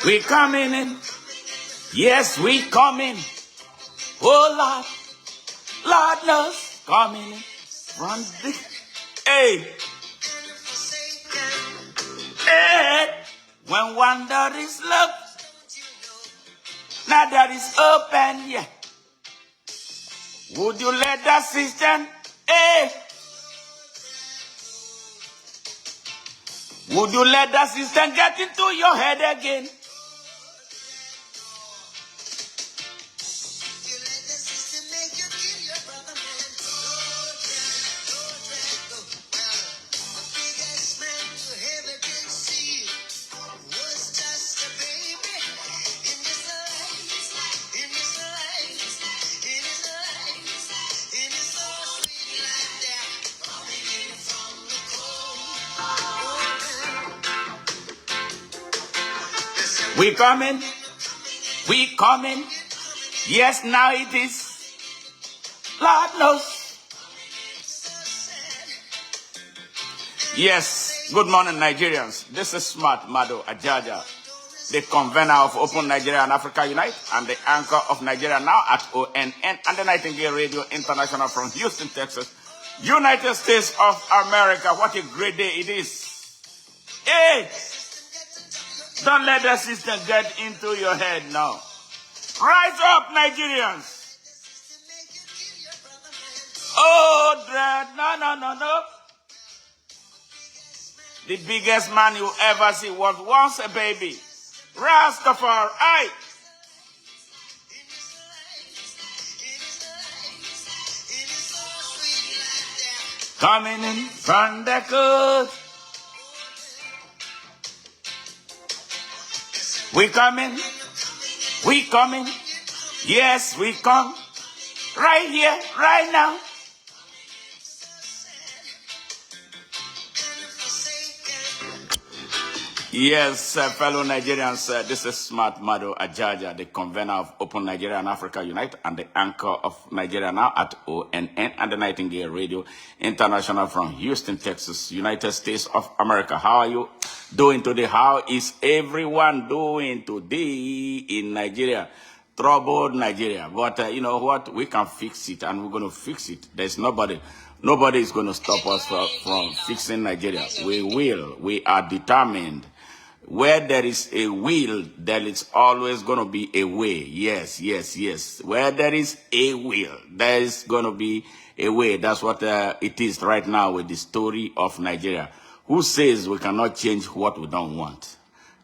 We coming in. Yes, we coming. Oh, Lord. Lord knows. Coming in. From the... Hey. Hey. When one door is locked, now that is open, yeah. Would you let that system? Hey. Would you let that system get into your head again? We coming. We coming. Yes, now it is. Lord knows. Yes. Good morning, Nigerians. This is Smart Mado Ajaja, the convener of Open Nigeria and Africa Unite, and the anchor of Nigeria Now at ONN and the Nightingale Radio International from Houston, Texas, United States of America. What a great day it is. Hey! Don't let the system get into your head now. Rise up, Nigerians. Oh, dread. No. The biggest man you ever see was once a baby. Rastafari. Coming in from the coast. We coming. We coming. Yes, we come. Right here, right now. Yes, fellow Nigerians, this is Smart Mado Ajaja, the convener of Open Nigeria and Africa Unite and the anchor of Nigeria Now at ONN and the Nightingale Radio International from Houston, Texas, United States of America. How are you doing today? How is everyone doing today in Nigeria? Troubled Nigeria. But you know what? We can fix it, and we're going to fix it. There's nobody is going to stop us from fixing Nigeria. We will. We are determined. Where there is a will, there is always going to be a way. Yes. Where there is a will, there is going to be a way. That's what it is right now with the story of Nigeria. Who says we cannot change what we don't want?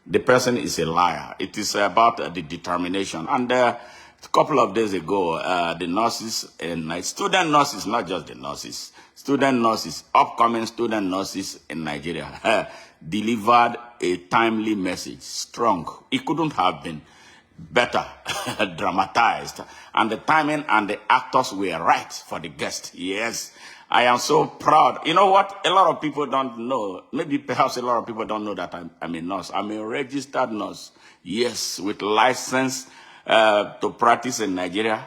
The person is a liar. It is about the determination. And a couple of days ago, the nurses and student nurses, not just the nurses, student nurses, upcoming student nurses in Nigeria, delivered a timely message, strong. It couldn't have been better dramatized. And the timing and the actors were right for the guest. Yes. I am so proud. You know what? A lot of people don't know. Maybe perhaps a lot of people don't know that I'm a nurse. I'm a registered nurse. Yes, with license to practice in Nigeria,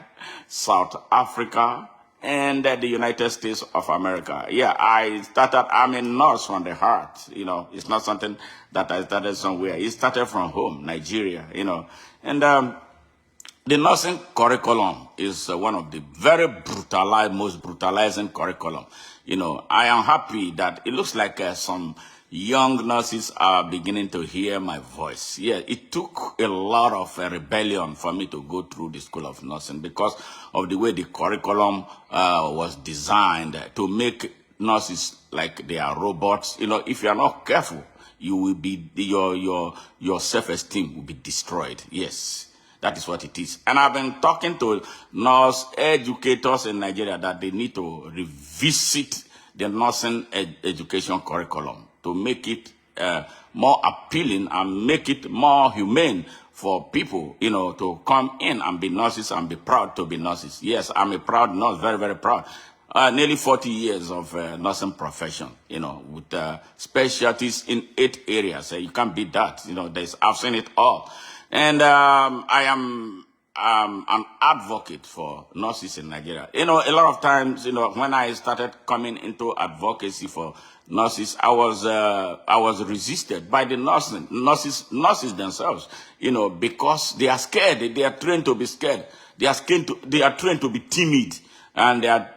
South Africa, and the United States of America. Yeah, I'm a nurse from the heart. You know, it's not something that I started somewhere. It started from home, Nigeria, you know. And the nursing curriculum is one of the very most brutalizing curriculum. You know, I am happy that it looks like some young nurses are beginning to hear my voice. Yeah, it took a lot of rebellion for me to go through the School of Nursing because of the way the curriculum was designed to make nurses like they are robots. You know, if you are not careful, you will be your self-esteem will be destroyed. Yes. That is what it is. And I've been talking to nurse educators in Nigeria that they need to revisit the nursing education curriculum to make it more appealing and make it more humane for people, you know, to come in and be nurses and be proud to be nurses. Yes, I'm a proud nurse, very, very proud. Nearly 40 years of nursing profession, you know, with specialties in 8 areas. You can't beat that. You know, I've seen it all. And I an advocate for nurses in Nigeria. You know, a lot of times, you know, when I started coming into advocacy for nurses, I was resisted by the nurses themselves, you know, because they are scared. They are trained to be scared. They are trained to be timid, and they are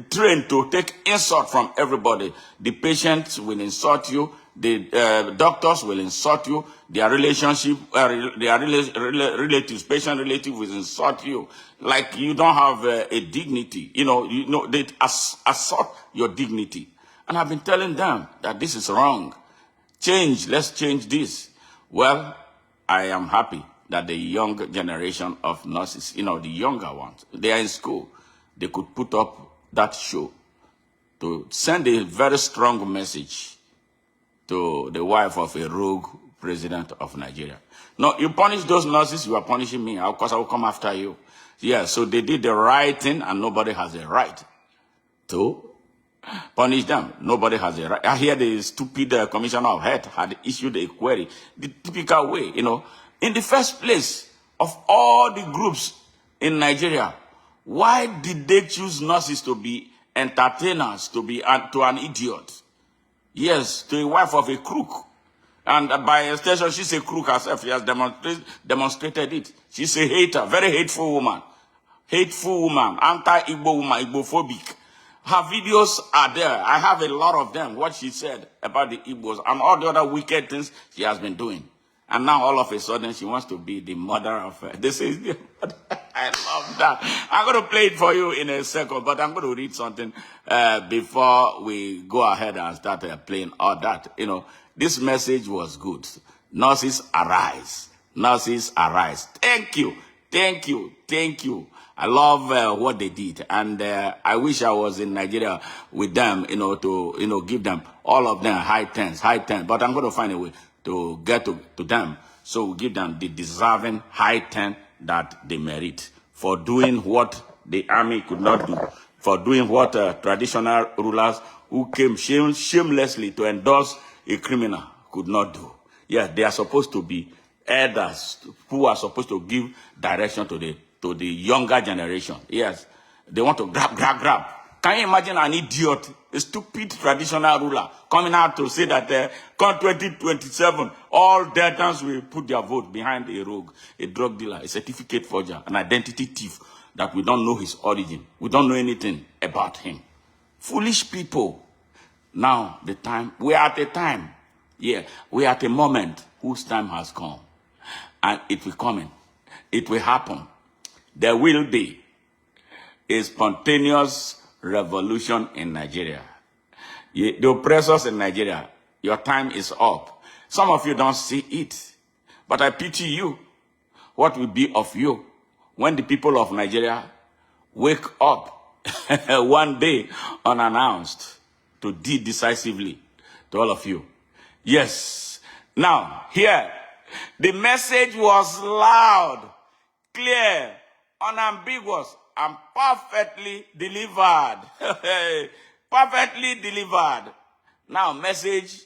trained to take insult from everybody. The patients will insult you. The doctors will insult you. Their relationship, relatives, patient relatives will insult you. Like you don't have a dignity. You know, they assault your dignity. And I've been telling them that this is wrong. Let's change this. Well, I am happy that the young generation of nurses, you know, the younger ones, they are in school. They could put up that show to send a very strong message to the wife of a rogue president of Nigeria. No, you punish those nurses, you are punishing me. Of course, I will come after you. Yeah, so they did the right thing, and nobody has a right to punish them. Nobody has a right. I hear the stupid commissioner of health had issued a query, the typical way, you know. In the first place, of all the groups in Nigeria, why did they choose nurses to be entertainers, to an idiot? Yes, to a wife of a crook. And by extension, she's a crook herself. She has demonstrated it. She's a hater, very hateful woman. Hateful woman, anti-Igbo woman, Igbophobic. Her videos are there. I have a lot of them, what she said about the Igbos and all the other wicked things she has been doing. And now all of a sudden, she wants to be the mother of this is the mother. I love that. I'm going to play it for you in a second, but I'm going to read something before we go ahead and start playing all that. You know, this message was good. Nurses, arise. Nurses, arise. Thank you. Thank you. Thank you. I love what they did, and I wish I was in Nigeria with them, you know, to give them all of them high tens. But I'm going to find a way to get to them, so we give them the deserving high 10 that they merit for doing what the army could not do, for doing what traditional rulers who came shamelessly to endorse a criminal could not do. Yes, they are supposed to be elders who are supposed to give direction to the younger generation. Yes, they want to grab. Can you imagine an idiot, a stupid traditional ruler coming out to say that come 2027, all Deltans will put their vote behind a rogue, a drug dealer, a certificate forger, an identity thief that we don't know his origin. We don't know anything about him. Foolish people. Now we are at a time. Yeah, we are at a moment whose time has come. And it will come. It will happen. There will be a spontaneous revolution in Nigeria. The oppressors in Nigeria, your time is up. Some of you don't see it, but I pity you. What will be of you when the people of Nigeria wake up one day unannounced to deal decisively to all of you? Yes. Now, here, the message was loud, clear, unambiguous, and perfectly delivered. Perfectly delivered. Now, message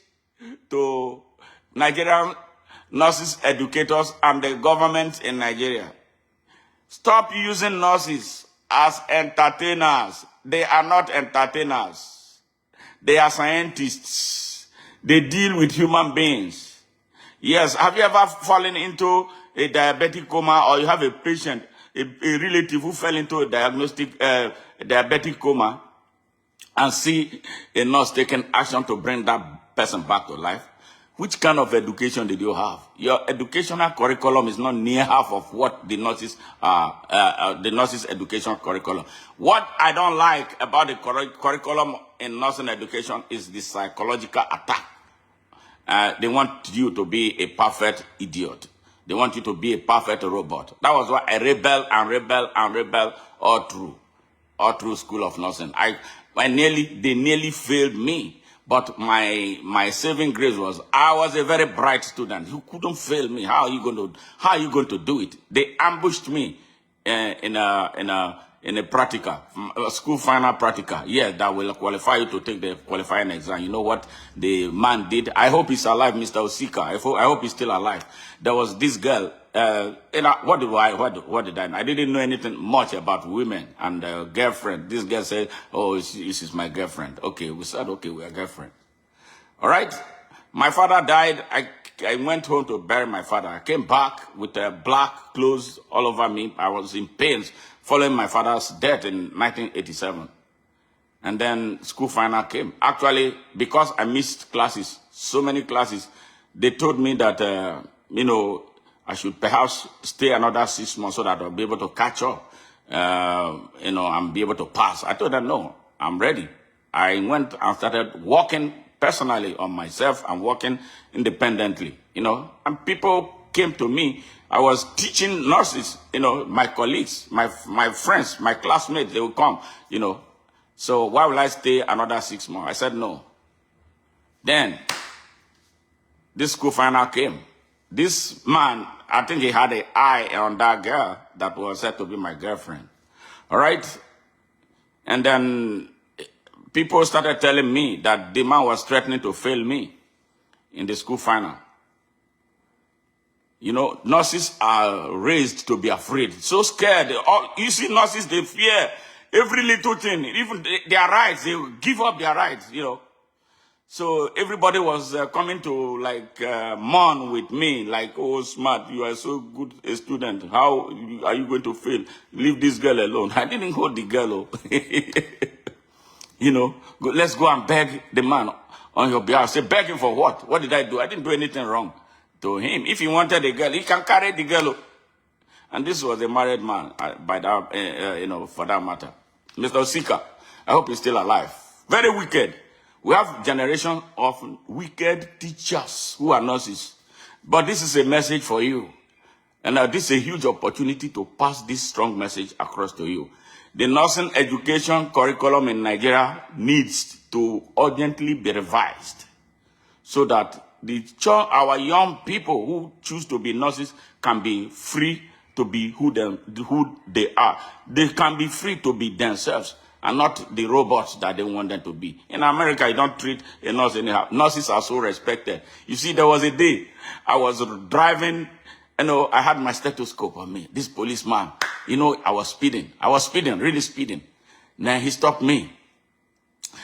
to Nigerian nurses, educators, and the government in Nigeria. Stop using nurses as entertainers. They are not entertainers. They are scientists. They deal with human beings. Yes, have you ever fallen into a diabetic coma, or you have a patient, a relative who fell into a diabetic coma, and see a nurse taking action to bring that person back to life? Which kind of education did you have? Your educational curriculum is not near half of what the nurses education curriculum. What I don't like about the curriculum in nursing education is the psychological attack. They want you to be a perfect idiot. They want you to be a perfect robot. That was why I rebel all through school of nursing. They nearly failed me. But my saving grace was I was a very bright student. You couldn't fail me. How are you going to do it? They ambushed me in a practical, a school final practical. Yeah, that will qualify you to take the qualifying exam. You know what the man did? I hope he's alive, Mr. Osika. I hope he's still alive. There was this girl what did I know? I didn't know anything much about women and girlfriend. This girl said, oh, this is my girlfriend. Okay, we said, okay, we are girlfriend. All right. My father died. I went home to bury my father. I came back with black clothes all over me. I was in pains following my father's death in 1987. And then school final came. Actually, because I missed classes, so many classes, they told me that, I should perhaps stay another 6 months so that I'll be able to catch up, and be able to pass. I told them, no, I'm ready. I went and started working personally on myself and working independently, and people came to me. I was teaching nurses, my colleagues, my friends, my classmates, they would come, So why will I stay another 6 months? I said, no. Then, this school final came. This man, I think he had an eye on that girl that was said to be my girlfriend. All right? And then people started telling me that the man was threatening to fail me in the school final. Nurses are raised to be afraid, so scared. You see, nurses, they fear every little thing, even their rights. They give up their rights, So everybody was coming to mourn with me, like, oh, smart, you are so good a student. How are you going to fail? Leave this girl alone. I didn't hold the girl. Let's go and beg the man on your behalf. Say, beg him for what? What did I do? I didn't do anything wrong to him. If he wanted a girl, he can carry the girl. And this was a married man, by that, for that matter. Mr. Osika, I hope he's still alive. Very wicked. We have generation of wicked teachers who are nurses. But this is a message for you. And this is a huge opportunity to pass this strong message across to you. The nursing education curriculum in Nigeria needs to urgently be revised so that our young people who choose to be nurses can be free to be who they are. They can be free to be themselves and not the robots that they want them to be. In America, you don't treat a nurse anyhow. Nurses are so respected. You see, there was a day I was driving, I had my stethoscope on me. This policeman, I was speeding. Really speeding. Then he stopped me.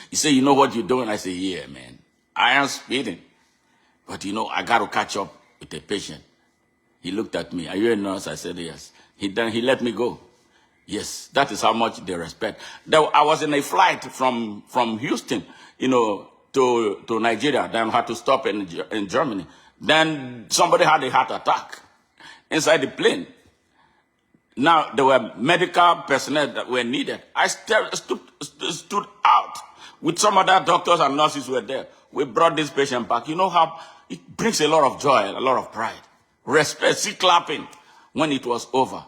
He said, you know what you're doing? I said, yeah, man, I am speeding. But I got to catch up with the patient. He looked at me. Are you a nurse? I said, yes. He let me go. Yes, that is how much they respect. I was in a flight from Houston, to Nigeria. Then I had to stop in Germany. Then somebody had a heart attack inside the plane. Now, there were medical personnel that were needed. I stood out with some other doctors and nurses who were there. We brought this patient back. You know how it brings a lot of joy, a lot of pride. Respect, see clapping when it was over.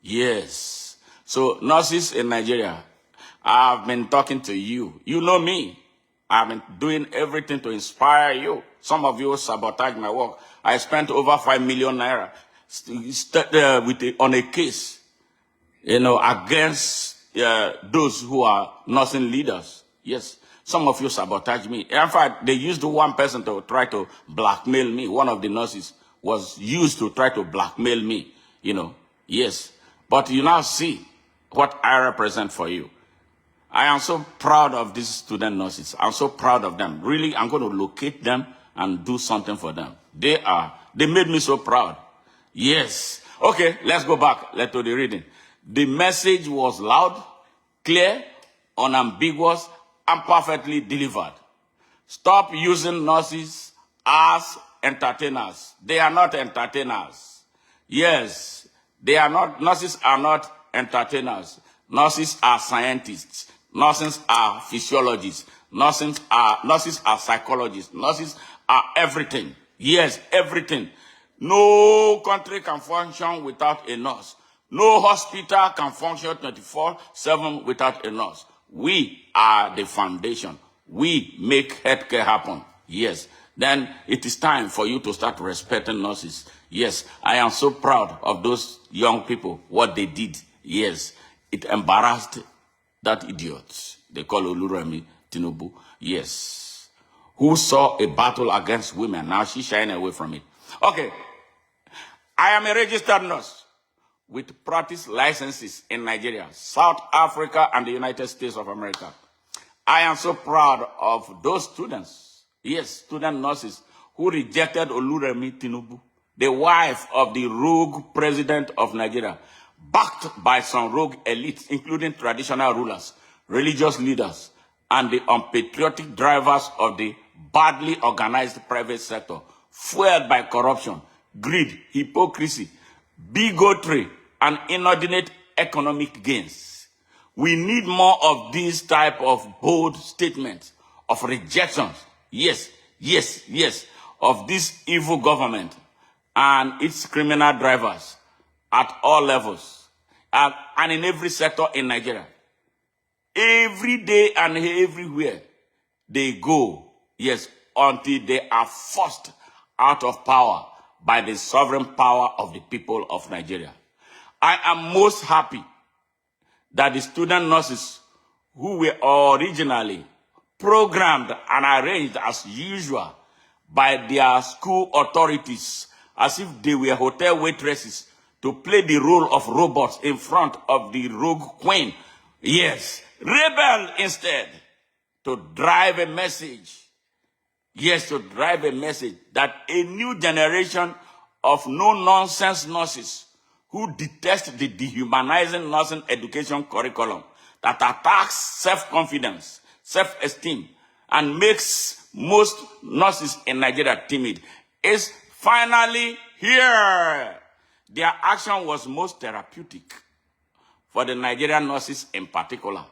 Yes. So nurses in Nigeria, I've been talking to you. You know me. I've been doing everything to inspire you. Some of you sabotage my work. I spent over 5 million naira on a case, against those who are nursing leaders. Yes. Some of you sabotage me. In fact, they used one person to try to blackmail me. One of the nurses was used to try to blackmail me, Yes. But you now see what I represent for you. I am so proud of these student nurses. I'm so proud of them. Really, I'm going to locate them and do something for them. They made me so proud. Yes. Okay, let's go back. Let's do the reading. The message was loud, clear, unambiguous, and perfectly delivered. Stop using nurses as entertainers. They are not entertainers. Yes, they are not. Nurses are not entertainers. Nurses are scientists. Nurses are physiologists. Nurses are psychologists. Nurses are everything. Yes, everything. No country can function without a nurse. No hospital can function 24/7 without a nurse. We are the foundation. We make healthcare happen. Yes. Then it is time for you to start respecting nurses. Yes. I am so proud of those young people, what they did. Yes. It embarrassed that idiot. They call Remi, Tinubu. Yes. Who saw a battle against women. Now she's shying away from it. Okay. I am a registered nurse with practice licenses in Nigeria, South Africa, and the United States of America. I am so proud of those students, yes, student nurses, who rejected Remi Tinubu, the wife of the rogue president of Nigeria, backed by some rogue elites, including traditional rulers, religious leaders, and the unpatriotic drivers of the badly organized private sector, fueled by corruption, greed, hypocrisy, bigotry, and inordinate economic gains. We need more of these type of bold statements of rejections, yes, yes, yes, of this evil government and its criminal drivers at all levels and in every sector in Nigeria. Every day and everywhere they go, yes, until they are forced out of power by the sovereign power of the people of Nigeria. I am most happy that the student nurses who were originally programmed and arranged as usual by their school authorities as if they were hotel waitresses to play the role of robots in front of the rogue queen. Yes, rebel instead to drive a message. Yes, to drive a message that a new generation of no-nonsense nurses who detest the dehumanizing nursing education curriculum that attacks self-confidence, self-esteem, and makes most nurses in Nigeria timid is finally here. Their action was most therapeutic for the Nigerian nurses in particular,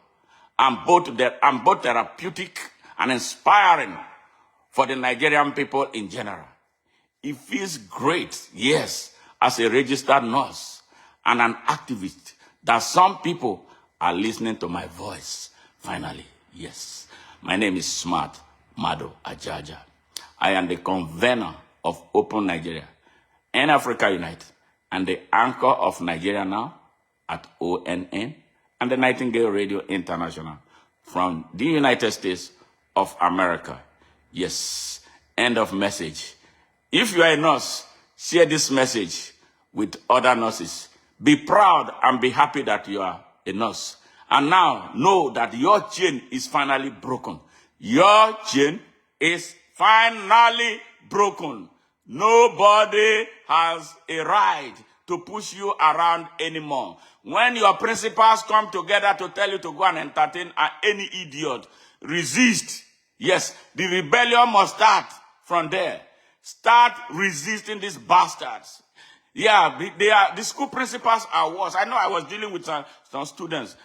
and both therapeutic and inspiring for the Nigerian people in general. It feels great, yes, as a registered nurse and an activist, that some people are listening to my voice. Finally, yes. My name is Smart Mado Ajaja. I am the convener of Open Nigeria and Africa Unite, and the anchor of Nigeria Now at ONN and the Nightingale Radio International from the United States of America. Yes, end of message. If you are a nurse, share this message with other nurses. Be proud and be happy that you are a nurse. And now know that your chain is finally broken. Your chain is finally broken. Nobody has a right to push you around anymore. When your principals come together to tell you to go and entertain any idiot, resist. Yes, the rebellion must start from there. Start resisting these bastards. Yeah, the school principals are worse. I know I was dealing with some students,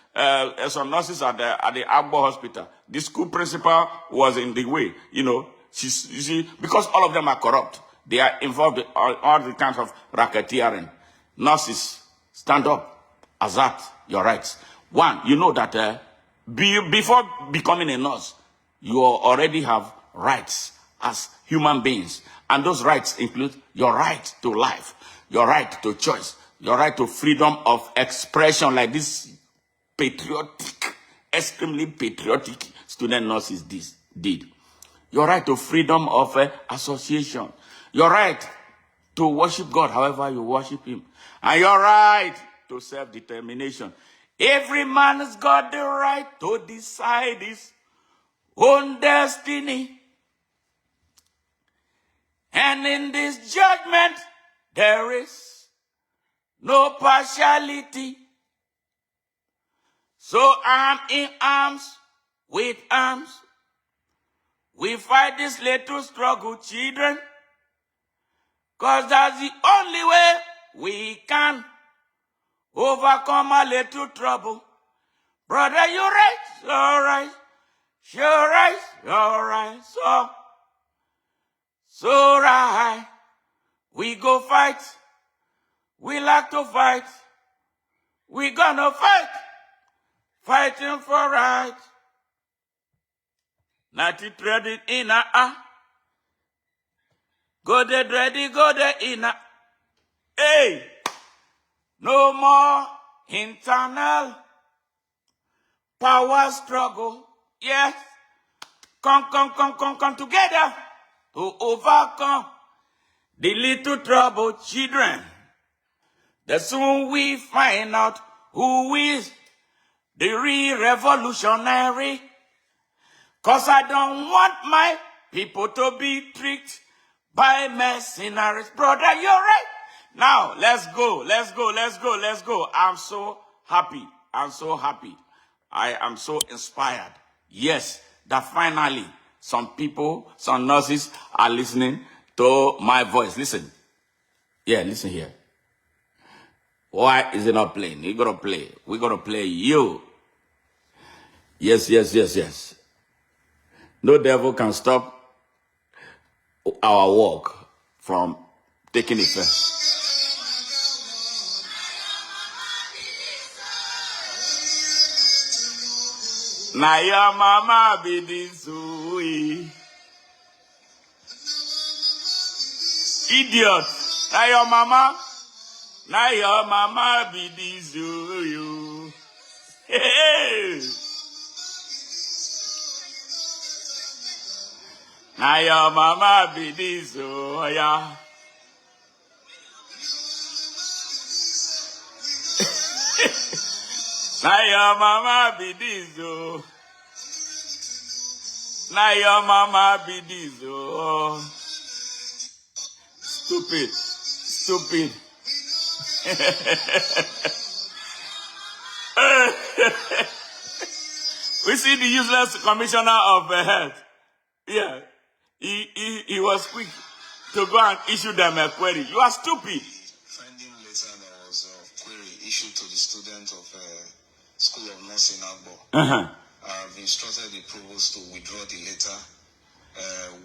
some nurses at the Agbo hospital. The school principal was in the way, you see, because all of them are corrupt. They are involved in all the kinds of racketeering. Nurses, stand up, assert your rights. One, you know that before becoming a nurse, you already have rights as human beings. And those rights include your right to life, your right to choice, your right to freedom of expression, like this patriotic, extremely patriotic student nurses did. Your right to freedom of association, your right to worship God however you worship him, and your right to self-determination. Every man has got the right to decide his own destiny. And in this judgment, there is no partiality. So arm in arms, with arms, we fight this little struggle, children, because that's the only way we can overcome a little trouble. Brother, you're right, all right, you're right, all right, so right. We go fight. We like to fight. We gonna fight. Fighting for right. Not it ready in a go there ready, go there in a. Hey! No more internal power struggle. Yes. Come together to overcome the little trouble, children. That soon we find out who is the real revolutionary. Cause I don't want my people to be tricked by mercenaries. Brother, you're right. Now, let's go. I'm so happy. I'm so happy. I am so inspired. Yes, that finally some people, some nurses are listening to my voice. Listen. Yeah, listen here. Why is it not playing? You're going to play. We're going to play you. Yes. No devil can stop our work from taking effect. Na your mama be this way. Idiot. Na your mama. Na your mama be this way. Hey. Na your mama be this way. Na your mama be this way. Na your mama be this way. Stupid. We see the useless commissioner of health. Yeah. He was quick to go and issue them a query. You are stupid. Finding letter that was a query issued to the student of School of Nursing Agbo. I've instructed the provost to withdraw the letter.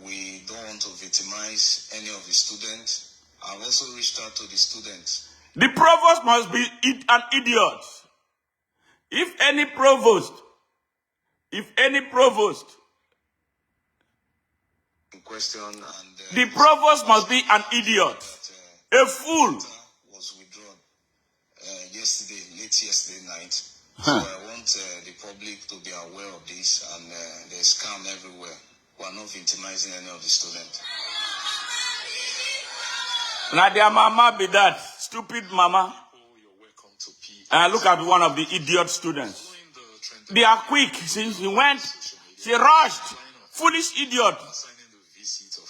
We don't want to victimize any of the students. I've also reached out to the students. The provost must be an idiot. If any provost in question and the provost must be an idiot, a fool. Was withdrawn late yesterday night. So I want the public to be aware of this, and there's scam everywhere. We are not victimizing any of the students. Now their mama be that stupid mama. You're welcome to P. And look at one of the idiot students. They are quick. She went, she rushed. Foolish idiot.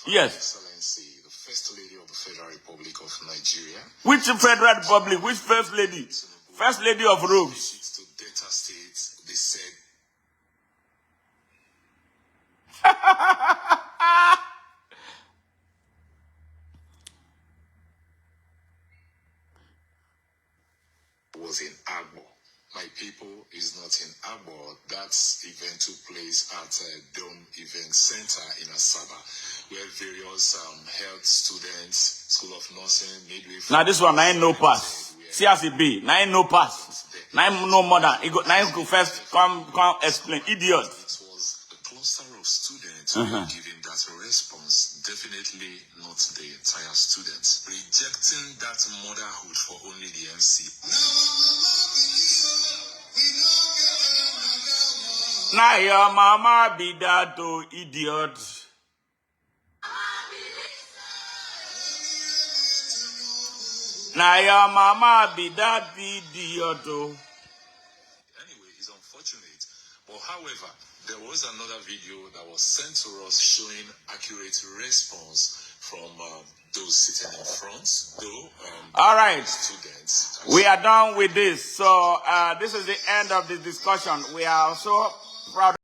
Yes. Excellency, the First Lady of the Federal Republic of Nigeria. Which Federal Republic? Which First Lady? First Lady of Robes. To Delta State, they said. Was in Agbo. My people is not in Agbo. That event took place at Dome Event Center in Asaba, where various health students, School of Nursing, midwifery. Now this one, I ain't no pass. See as it be. Now ain't no pass. Now ain't no more than. Now ain't go first. Come explain. Idiot. It was a cluster of students who were giving that response. Definitely not the entire students. Rejecting that motherhood for only the MC. Now your mama be that oh, idiot. Now your mama be that idiot oh. Anyway, it's unfortunate. But however, there was another video that was sent to us showing accurate response from those sitting in front. All right. Students. We are done with this. So this is the end of the discussion. We are so proud.